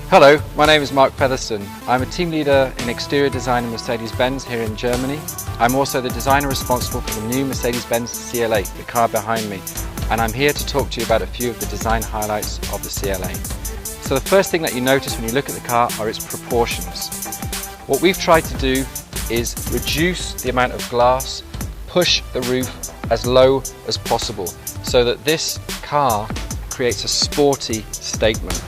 Hello, my name is Mark Featherstone. I'm a team leader in exterior design in Mercedes-Benz here in Germany. I'm also the designer responsible for the new Mercedes-Benz CLA, the car behind me. And I'm here to talk to you about a few of the design highlights of the CLA. So the first thing that you notice when you look at the car are its proportions. What we've tried to do is reduce the amount of glass, push the roof as low as possible, so that this car creates a sporty statement.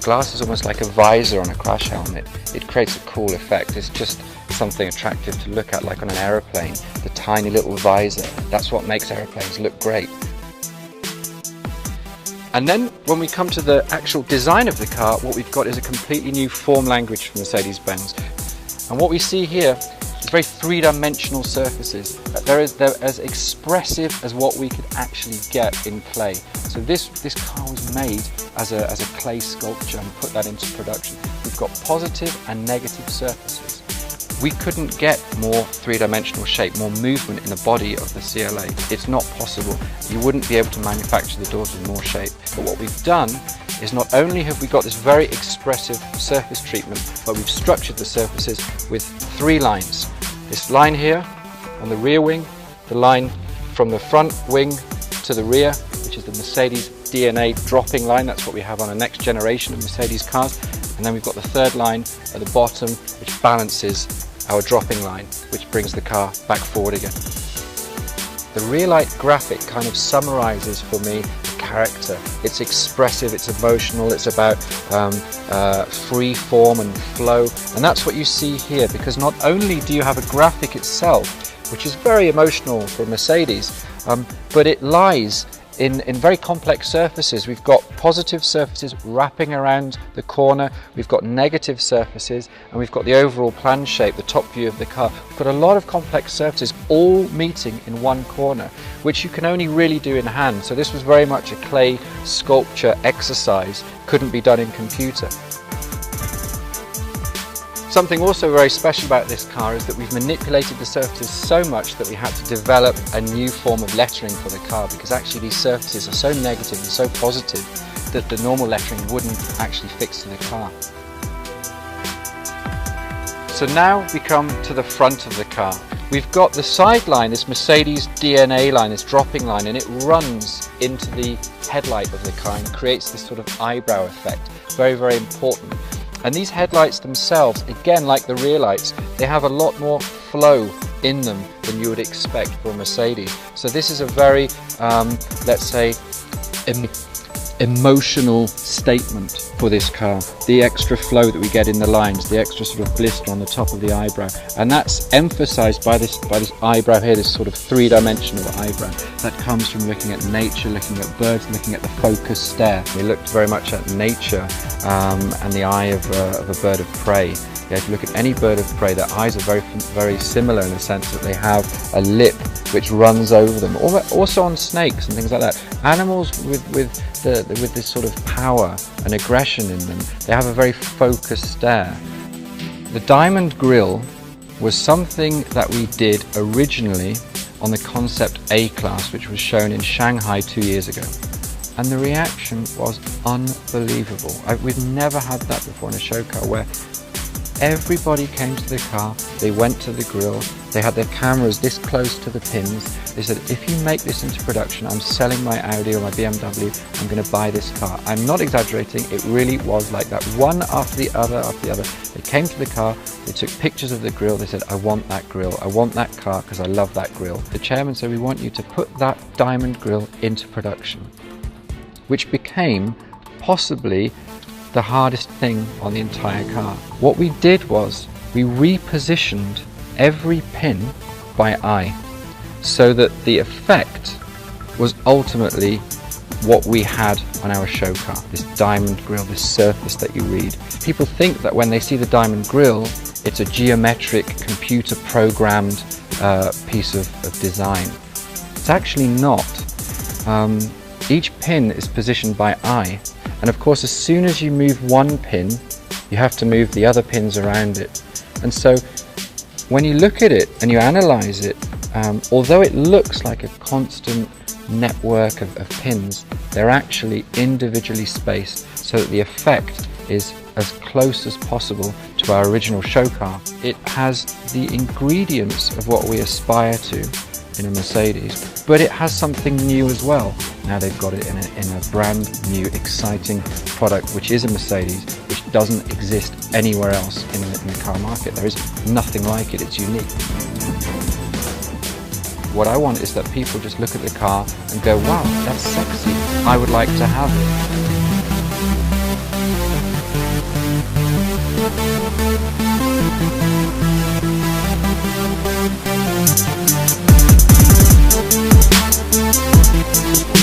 Glass is almost like a visor on a crash helmet. It creates a cool effect. It's just something attractive to look at, like on an aeroplane. The tiny little visor, that's what makes aeroplanes look great. And then when we come to the actual design of the car, what we've got is a completely new form language for Mercedes-Benz. And what we see here is very three-dimensional surfaces. They're as expressive as what we could actually get in clay. So this car was made as a clay sculpture and put that into production. We've got positive and negative surfaces. We couldn't get more three-dimensional shape, more movement in the body of the CLA. It's not possible. You wouldn't be able to manufacture the doors with more shape. But what we've done is not only have we got this very expressive surface treatment, but we've structured the surfaces with three lines. This line here on the rear wing, the line from the front wing to the rear, which is the Mercedes DNA dropping line. That's what we have on the next generation of Mercedes cars. And then we've got the third line at the bottom, which balances our dropping line, which brings the car back forward again. The rear light graphic kind of summarizes for me the character. It's expressive, it's emotional, it's about free form and flow. And that's what you see here, because not only do you have a graphic itself, which is very emotional for Mercedes, but it lies in very complex surfaces. We've got positive surfaces wrapping around the corner, we've got negative surfaces, and we've got the overall plan shape, the top view of the car. We've got a lot of complex surfaces all meeting in one corner, which you can only really do in hand. So this was very much a clay sculpture exercise, couldn't be done in computer. Something also very special about this car is that we've manipulated the surfaces so much that we had to develop a new form of lettering for the car, because actually these surfaces are so negative and so positive that the normal lettering wouldn't actually fix to the car. So now we come to the front of the car. We've got the side line, this Mercedes DNA line, this dropping line, and it runs into the headlight of the car and creates this sort of eyebrow effect. Very, very important. And these headlights themselves, again like the rear lights, they have a lot more flow in them than you would expect for a Mercedes. So this is a very, let's say, emotional statement for this car. The extra flow that we get in the lines, the extra sort of blister on the top of the eyebrow, and that's emphasized by this eyebrow here, this sort of three-dimensional eyebrow that comes from looking at nature, looking at birds, looking at the focused stare. We looked very much at nature and the eye of a bird of prey. Yeah, if you look at any bird of prey, their eyes are very similar in the sense that they have a lip which runs over them. Also on snakes and things like that. Animals with this sort of power and aggression in them, they have a very focused stare. The diamond grille was something that we did originally on the concept A class, which was shown in Shanghai 2 years ago. And the reaction was unbelievable. We've never had that before in a show car, where everybody came to the car, they went to the grille, they had their cameras this close to the pins. They said, if you make this into production, I'm selling my Audi or my BMW, I'm going to buy this car. I'm not exaggerating, it really was like that. One after the other after the other. They came to the car, they took pictures of the grille, they said, I want that grille, I want that car because I love that grille. The chairman said, we want you to put that diamond grille into production, which became possibly the hardest thing on the entire car. What we did was we repositioned every pin by eye, so that the effect was ultimately what we had on our show car, this diamond grille, this surface that you read. People think that when they see the diamond grille, it's a geometric, computer programmed piece of design. It's actually not. Each pin is positioned by eye, and of course as soon as you move one pin, you have to move the other pins around it. And so when you look at it and you analyze it, although it looks like a constant network of pins. They're actually individually spaced so that the effect is as close as possible to our original show car. It has the ingredients of what we aspire to in a Mercedes, but it has something new as well. Now they've got it in a brand new exciting product, which is a Mercedes, which doesn't exist anywhere else in the car market. There is nothing like it. It's unique. What I want is that people just look at the car and go, wow, that's sexy, I would like to have it.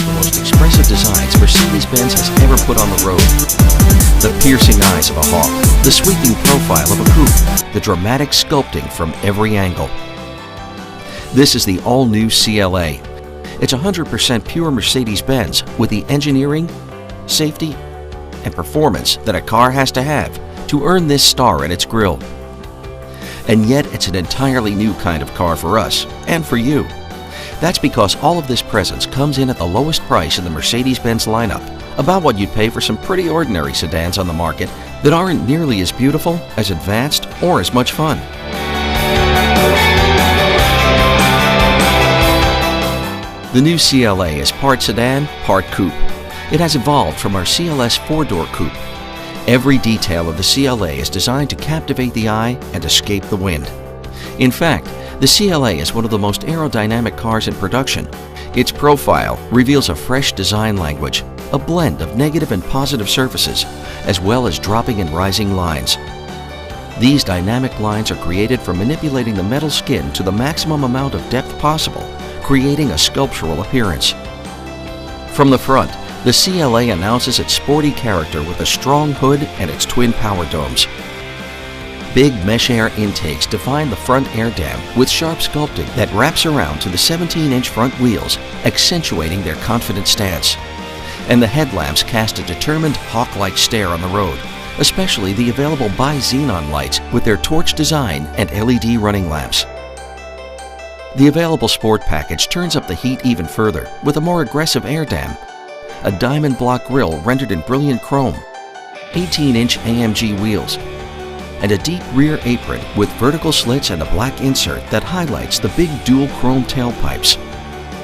The most expressive designs Mercedes-Benz has ever put on the road. The piercing eyes of a hawk, the sweeping profile of a coupe, the dramatic sculpting from every angle. This is the all-new CLA. It's 100% pure Mercedes-Benz with the engineering, safety, and performance that a car has to have to earn this star in its grille. And yet it's an entirely new kind of car for us and for you. That's because all of this presence comes in at the lowest price in the Mercedes-Benz lineup, about what you'd pay for some pretty ordinary sedans on the market that aren't nearly as beautiful, as advanced, or as much fun. The new CLA is part sedan, part coupe. It has evolved from our CLS 4-door coupe. Every detail of the CLA is designed to captivate the eye and escape the wind. In fact, the CLA is one of the most aerodynamic cars in production. Its profile reveals a fresh design language, a blend of negative and positive surfaces, as well as dropping and rising lines. These dynamic lines are created from manipulating the metal skin to the maximum amount of depth possible, creating a sculptural appearance. From the front, the CLA announces its sporty character with a strong hood and its twin power domes. Big mesh air intakes define the front air dam with sharp sculpting that wraps around to the 17-inch front wheels, accentuating their confident stance. And the headlamps cast a determined hawk-like stare on the road, especially the available bi-xenon lights with their torch design and LED running lamps. The available Sport package turns up the heat even further with a more aggressive air dam, a diamond block grille rendered in brilliant chrome, 18-inch AMG wheels, and a deep rear apron with vertical slits and a black insert that highlights the big dual chrome tailpipes.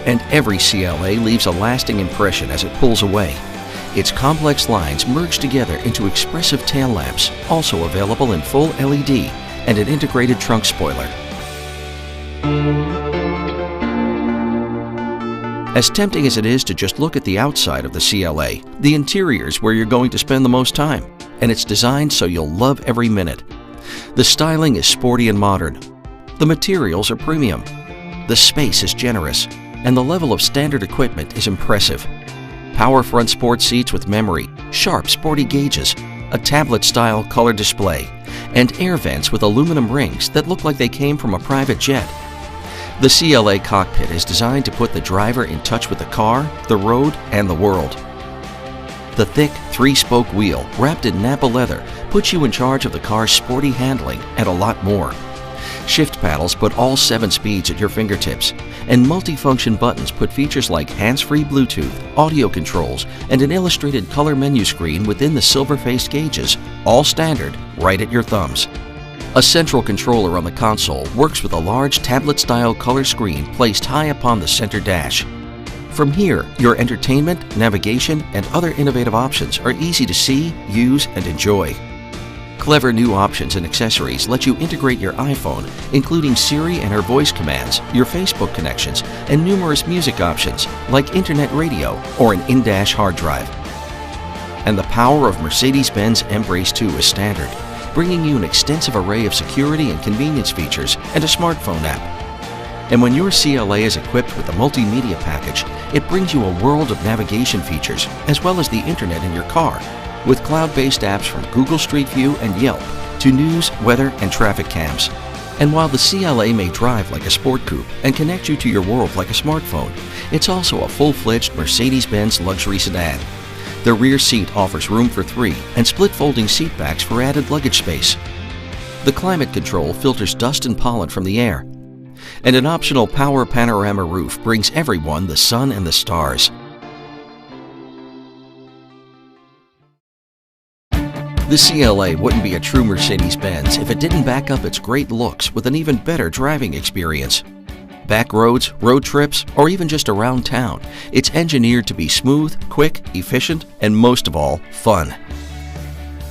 And every CLA leaves a lasting impression as it pulls away. Its complex lines merge together into expressive tail lamps, also available in full LED, and an integrated trunk spoiler. As tempting as it is to just look at the outside of the CLA, the interior is where you're going to spend the most time, and it's designed so you'll love every minute. The styling is sporty and modern. The materials are premium. The space is generous, and the level of standard equipment is impressive. Power front sport seats with memory, sharp sporty gauges, a tablet-style color display, and air vents with aluminum rings that look like they came from a private jet. The CLA cockpit is designed to put the driver in touch with the car, the road, and the world. The thick, 3-spoke wheel, wrapped in Nappa leather, puts you in charge of the car's sporty handling and a lot more. Shift paddles put all 7 speeds at your fingertips, and multifunction buttons put features like hands-free Bluetooth, audio controls, and an illustrated color menu screen within the silver-faced gauges, all standard, right at your thumbs. A central controller on the console works with a large tablet-style color screen placed high upon the center dash. From here, your entertainment, navigation, and other innovative options are easy to see, use, and enjoy. Clever new options and accessories let you integrate your iPhone, including Siri and her voice commands, your Facebook connections, and numerous music options like internet radio or an in-dash hard drive. And the power of Mercedes-Benz Embrace 2 is standard, bringing you an extensive array of security and convenience features and a smartphone app. And when your CLA is equipped with the multimedia package, it brings you a world of navigation features as well as the internet in your car, with cloud-based apps from Google Street View and Yelp to news, weather, and traffic cams. And while the CLA may drive like a sport coupe and connect you to your world like a smartphone, it's also a full-fledged Mercedes-Benz luxury sedan. The rear seat offers room for 3 and split folding seat backs for added luggage space. The climate control filters dust and pollen from the air. And an optional power panorama roof brings everyone the sun and the stars. The CLA wouldn't be a true Mercedes-Benz if it didn't back up its great looks with an even better driving experience. Back roads, road trips, or even just around town, it's engineered to be smooth, quick, efficient, and most of all, fun.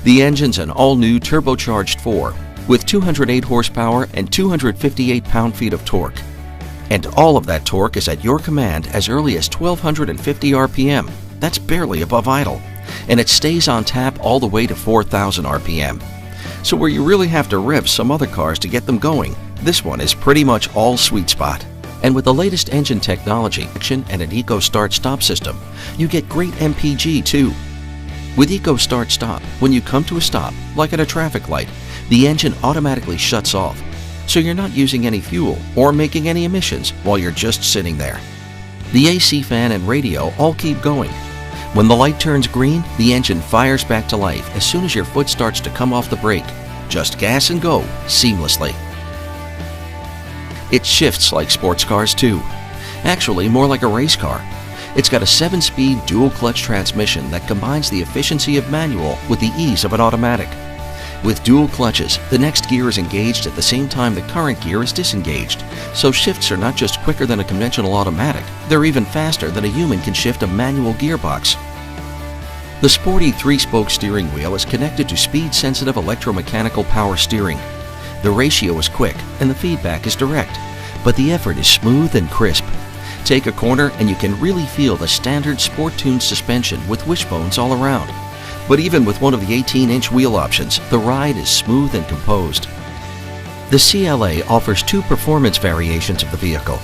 The engine's an all-new turbocharged 4 with 208 horsepower and 258 pound-feet of torque. And all of that torque is at your command as early as 1,250 RPM. That's barely above idle. And it stays on tap all the way to 4,000 RPM. So where you really have to rev some other cars to get them going, this one is pretty much all sweet spot. And with the latest engine technology and an Eco Start Stop system, you get great MPG too. With Eco Start Stop, when you come to a stop, like at a traffic light, the engine automatically shuts off, so you're not using any fuel or making any emissions while you're just sitting there. The AC fan and radio all keep going. When the light turns green, the engine fires back to life as soon as your foot starts to come off the brake. Just gas and go seamlessly. It shifts like sports cars too. Actually, more like a race car. It's got a 7-speed dual-clutch transmission that combines the efficiency of manual with the ease of an automatic. With dual clutches, the next gear is engaged at the same time the current gear is disengaged, so shifts are not just quicker than a conventional automatic, they're even faster than a human can shift a manual gearbox. The sporty 3-spoke steering wheel is connected to speed-sensitive electromechanical power steering. The ratio is quick and the feedback is direct, but the effort is smooth and crisp. Take a corner and you can really feel the standard sport-tuned suspension with wishbones all around. But even with one of the 18-inch wheel options, the ride is smooth and composed. The CLA offers 2 performance variations of the vehicle.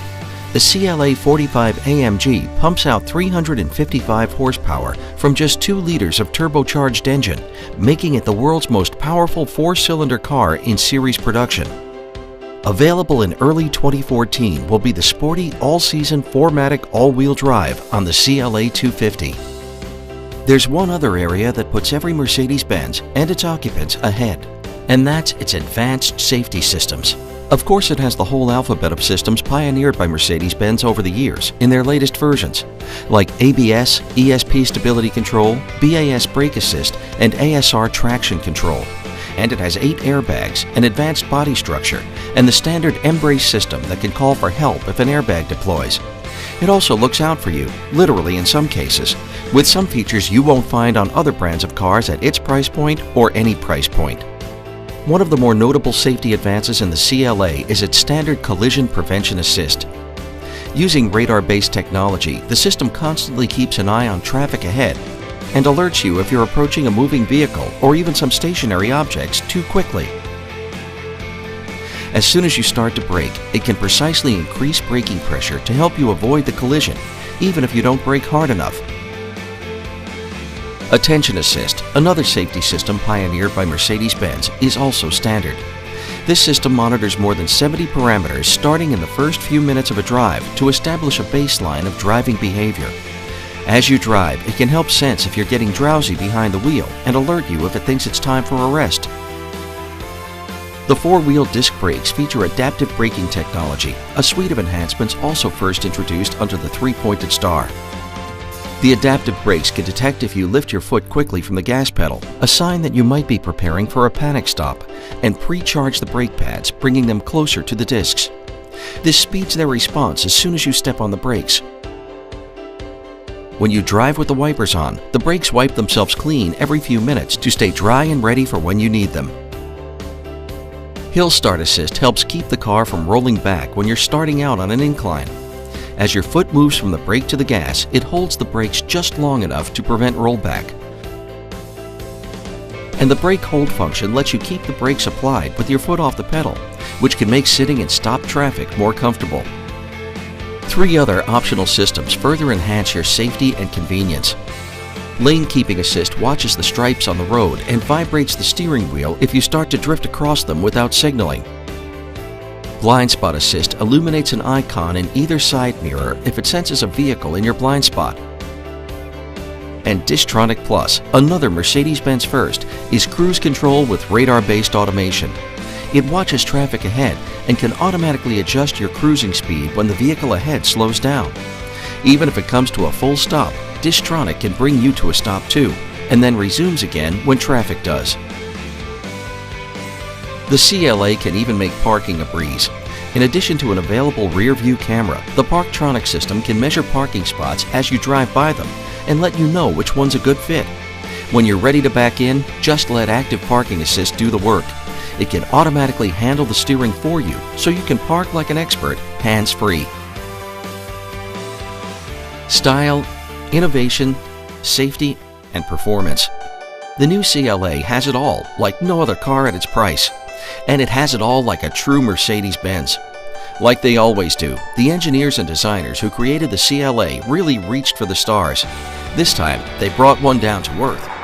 The CLA 45 AMG pumps out 355 horsepower from just 2 liters of turbocharged engine, making it the world's most powerful 4-cylinder car in series production. Available in early 2014 will be the sporty all-season 4MATIC all-wheel drive on the CLA 250. There's one other area that puts every Mercedes-Benz and its occupants ahead, and that's its advanced safety systems. Of course, it has the whole alphabet of systems pioneered by Mercedes-Benz over the years in their latest versions, like ABS, ESP stability control, BAS brake assist, and ASR traction control. And it has 8 airbags, an advanced body structure, and the standard M-brace system that can call for help if an airbag deploys. It also looks out for you, literally in some cases, with some features you won't find on other brands of cars at its price point or any price point. One of the more notable safety advances in the CLA is its standard collision prevention assist. Using radar-based technology, the system constantly keeps an eye on traffic ahead and alerts you if you're approaching a moving vehicle or even some stationary objects too quickly. As soon as you start to brake, it can precisely increase braking pressure to help you avoid the collision, even if you don't brake hard enough. Attention Assist, another safety system pioneered by Mercedes-Benz, is also standard. This system monitors more than 70 parameters starting in the first few minutes of a drive to establish a baseline of driving behavior. As you drive, it can help sense if you're getting drowsy behind the wheel and alert you if it thinks it's time for a rest. The 4-wheel disc brakes feature adaptive braking technology, a suite of enhancements also first introduced under the 3-pointed star. The adaptive brakes can detect if you lift your foot quickly from the gas pedal, a sign that you might be preparing for a panic stop, and pre-charge the brake pads, bringing them closer to the discs. This speeds their response as soon as you step on the brakes. When you drive with the wipers on, the brakes wipe themselves clean every few minutes to stay dry and ready for when you need them. Hill Start Assist helps keep the car from rolling back when you're starting out on an incline. As your foot moves from the brake to the gas, it holds the brakes just long enough to prevent rollback. And the brake hold function lets you keep the brakes applied with your foot off the pedal, which can make sitting in stopped traffic more comfortable. 3 other optional systems further enhance your safety and convenience. Lane Keeping Assist watches the stripes on the road and vibrates the steering wheel if you start to drift across them without signaling. Blind Spot Assist illuminates an icon in either side mirror if it senses a vehicle in your blind spot. And Distronic Plus, another Mercedes-Benz first, is cruise control with radar-based automation. It watches traffic ahead and can automatically adjust your cruising speed when the vehicle ahead slows down. Even if it comes to a full stop, Distronic can bring you to a stop too, and then resumes again when traffic does. The CLA can even make parking a breeze. In addition to an available rear-view camera, the Parktronic system can measure parking spots as you drive by them and let you know which one's a good fit. When you're ready to back in, just let Active Parking Assist do the work. It can automatically handle the steering for you so you can park like an expert, hands-free. Style, innovation, safety, and performance. The new CLA has it all like no other car at its price. And it has it all like a true Mercedes-Benz. Like they always do, the engineers and designers who created the CLA really reached for the stars. This time, they brought one down to earth.